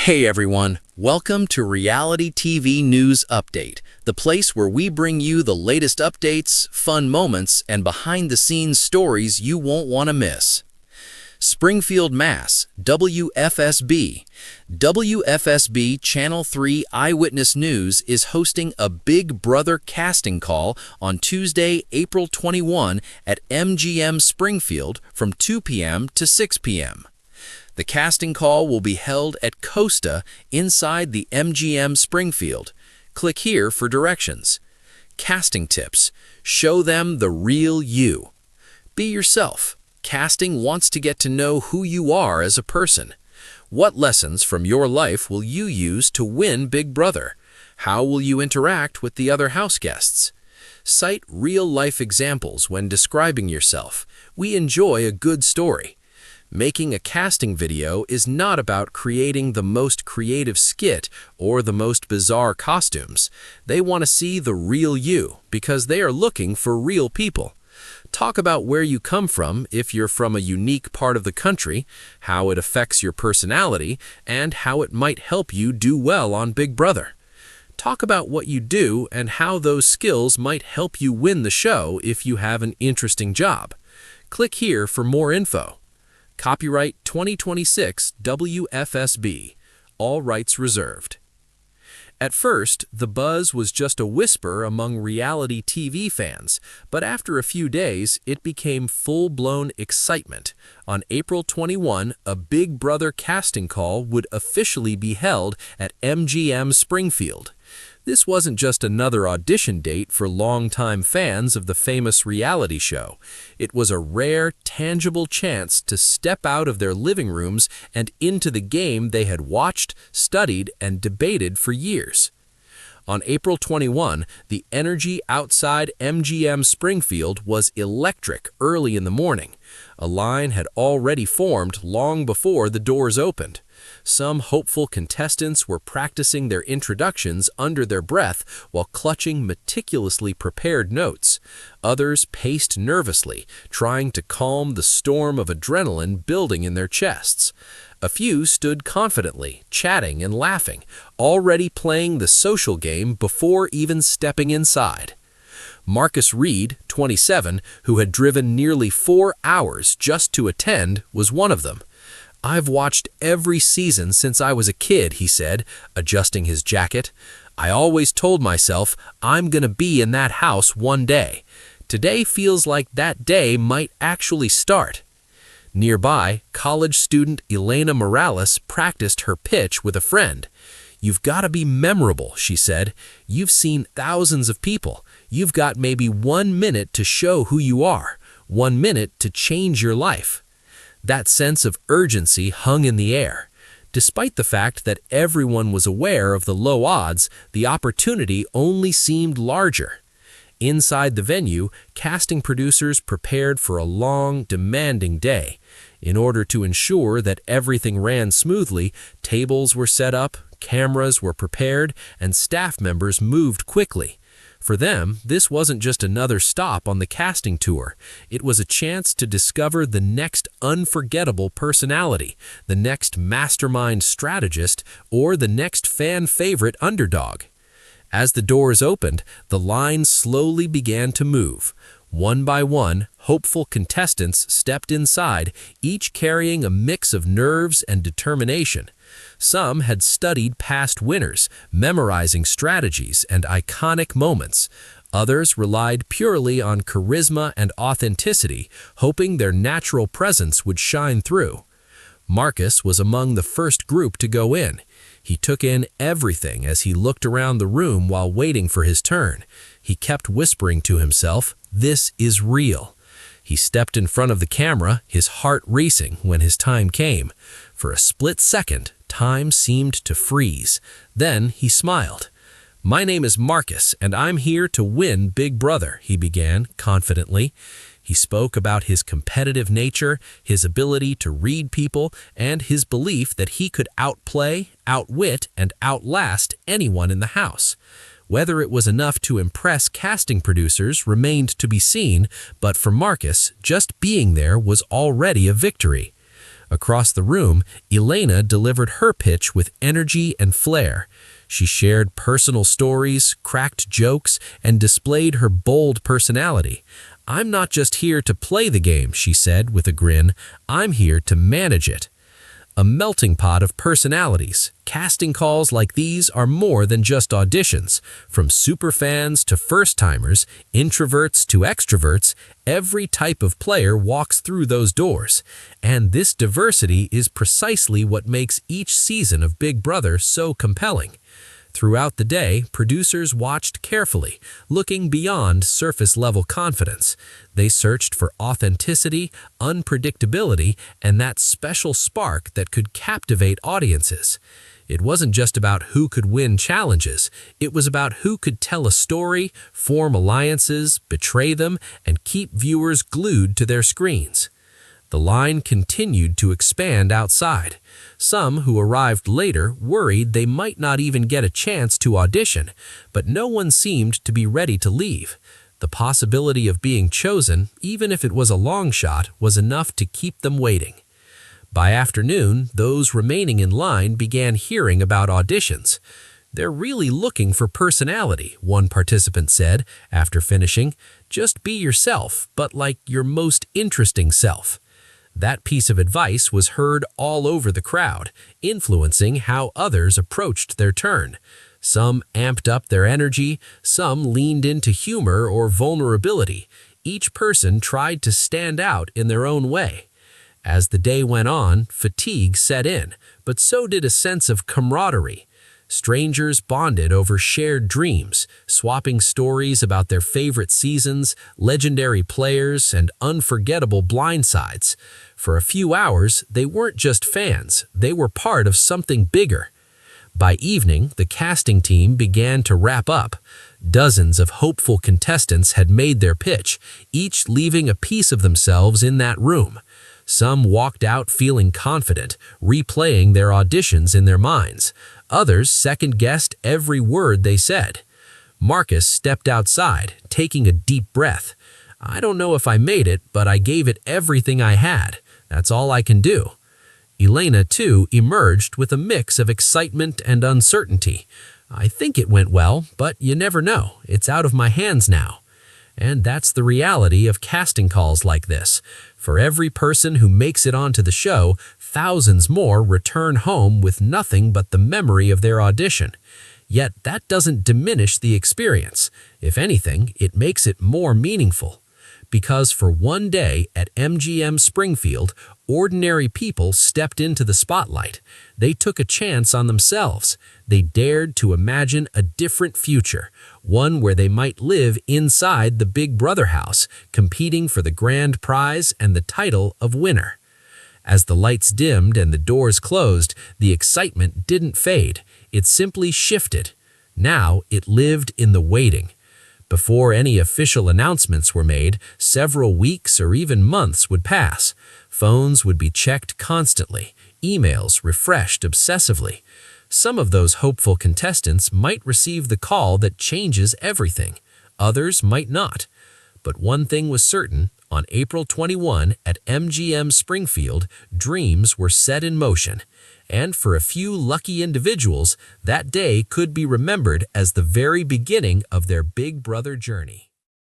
Hey everyone, welcome to Reality TV News Update, the place where we bring you the latest updates, fun moments, and behind-the-scenes stories you won't want to miss. Springfield, Mass., WFSB. WFSB Channel 3 Eyewitness News is hosting a Big Brother casting call on Tuesday, April 21 at MGM Springfield from 2 p.m. to 6 p.m. The casting call will be held at Costa inside the MGM Springfield. Click here for directions. Casting tips. Show them the real you. Be yourself. Casting wants to get to know who you are as a person. What lessons from your life will you use to win Big Brother? How will you interact with the other house guests? Cite real-life examples when describing yourself. We enjoy a good story. Making a casting video is not about creating the most creative skit or the most bizarre costumes. They want to see the real you because they are looking for real people. Talk about where you come from if you're from a unique part of the country, how it affects your personality, and how it might help you do well on Big Brother. Talk about what you do and how those skills might help you win the show if you have an interesting job. Click here for more info. Copyright 2026 WFSB. All rights reserved. At first, the buzz was just a whisper among reality TV fans, but after a few days, it became full-blown excitement. On April 21, a Big Brother casting call would officially be held at MGM Springfield. This wasn't just another audition date for longtime fans of the famous reality show. It was a rare, tangible chance to step out of their living rooms and into the game they had watched, studied, and debated for years. On April 21, the energy outside MGM Springfield was electric early in the morning. A line had already formed long before the doors opened. Some hopeful contestants were practicing their introductions under their breath while clutching meticulously prepared notes. Others paced nervously, trying to calm the storm of adrenaline building in their chests. A few stood confidently, chatting and laughing, already playing the social game before even stepping inside. Marcus Reed, 27, who had driven nearly 4 hours just to attend, was one of them. "I've watched every season since I was a kid," he said, adjusting his jacket. "I always told myself I'm gonna be in that house one day. Today feels like that day might actually start." Nearby, college student Elena Morales practiced her pitch with a friend. "You've got to be memorable," she said. "You've seen thousands of people. You've got maybe 1 minute to show who you are, 1 minute to change your life." That sense of urgency hung in the air. Despite the fact that everyone was aware of the low odds, the opportunity only seemed larger. Inside the venue, casting producers prepared for a long, demanding day. In order to ensure that everything ran smoothly, tables were set up, cameras were prepared, and staff members moved quickly. For them, this wasn't just another stop on the casting tour. It was a chance to discover the next unforgettable personality, the next mastermind strategist, or the next fan-favorite underdog. As the doors opened, the line slowly began to move. One by one, hopeful contestants stepped inside, each carrying a mix of nerves and determination. Some had studied past winners, memorizing strategies and iconic moments. Others relied purely on charisma and authenticity, hoping their natural presence would shine through. Marcus was among the first group to go in. He took in everything as he looked around the room while waiting for his turn. He kept whispering to himself, "This is real." He stepped in front of the camera, his heart racing when his time came. For a split second, time seemed to freeze. Then he smiled. "My name is Marcus, and I'm here to win Big Brother," he began confidently. He spoke about his competitive nature, his ability to read people, and his belief that he could outplay, outwit, and outlast anyone in the house. Whether it was enough to impress casting producers remained to be seen, but for Marcus, just being there was already a victory. Across the room, Elena delivered her pitch with energy and flair. She shared personal stories, cracked jokes, and displayed her bold personality. "I'm not just here to play the game," she said with a grin. "I'm here to manage it." A melting pot of personalities. Casting calls like these are more than just auditions. From superfans to first-timers, introverts to extroverts, every type of player walks through those doors. And this diversity is precisely what makes each season of Big Brother so compelling. Throughout the day, producers watched carefully, looking beyond surface-level confidence. They searched for authenticity, unpredictability, and that special spark that could captivate audiences. It wasn't just about who could win challenges. It was about who could tell a story, form alliances, betray them, and keep viewers glued to their screens. The line continued to expand outside. Some who arrived later worried they might not even get a chance to audition, but no one seemed to be ready to leave. The possibility of being chosen, even if it was a long shot, was enough to keep them waiting. By afternoon, those remaining in line began hearing about auditions. "They're really looking for personality," one participant said after finishing. "Just be yourself, but like your most interesting self." That piece of advice was heard all over the crowd, influencing how others approached their turn. Some amped up their energy, some leaned into humor or vulnerability. Each person tried to stand out in their own way. As the day went on, fatigue set in, but so did a sense of camaraderie. Strangers bonded over shared dreams, swapping stories about their favorite seasons, legendary players, and unforgettable blindsides. For a few hours, they weren't just fans, they were part of something bigger. By evening, the casting team began to wrap up. Dozens of hopeful contestants had made their pitch, each leaving a piece of themselves in that room. Some walked out feeling confident, replaying their auditions in their minds. Others second-guessed every word they said. Marcus stepped outside, taking a deep breath. "I don't know if I made it, but I gave it everything I had. That's all I can do." Elena, too, emerged with a mix of excitement and uncertainty. "I think it went well, but you never know. It's out of my hands now." And that's the reality of casting calls like this. For every person who makes it onto the show, thousands more return home with nothing but the memory of their audition. Yet that doesn't diminish the experience. If anything, it makes it more meaningful. Because for one day at MGM Springfield, ordinary people stepped into the spotlight. They took a chance on themselves. They dared to imagine a different future, one where they might live inside the Big Brother house, competing for the grand prize and the title of winner. As the lights dimmed and the doors closed, the excitement didn't fade. It simply shifted. Now it lived in the waiting. Before any official announcements were made, several weeks or even months would pass. Phones would be checked constantly, emails refreshed obsessively. Some of those hopeful contestants might receive the call that changes everything. Others might not. But one thing was certain, on April 21 at MGM Springfield, dreams were set in motion. And for a few lucky individuals, that day could be remembered as the very beginning of their Big Brother journey.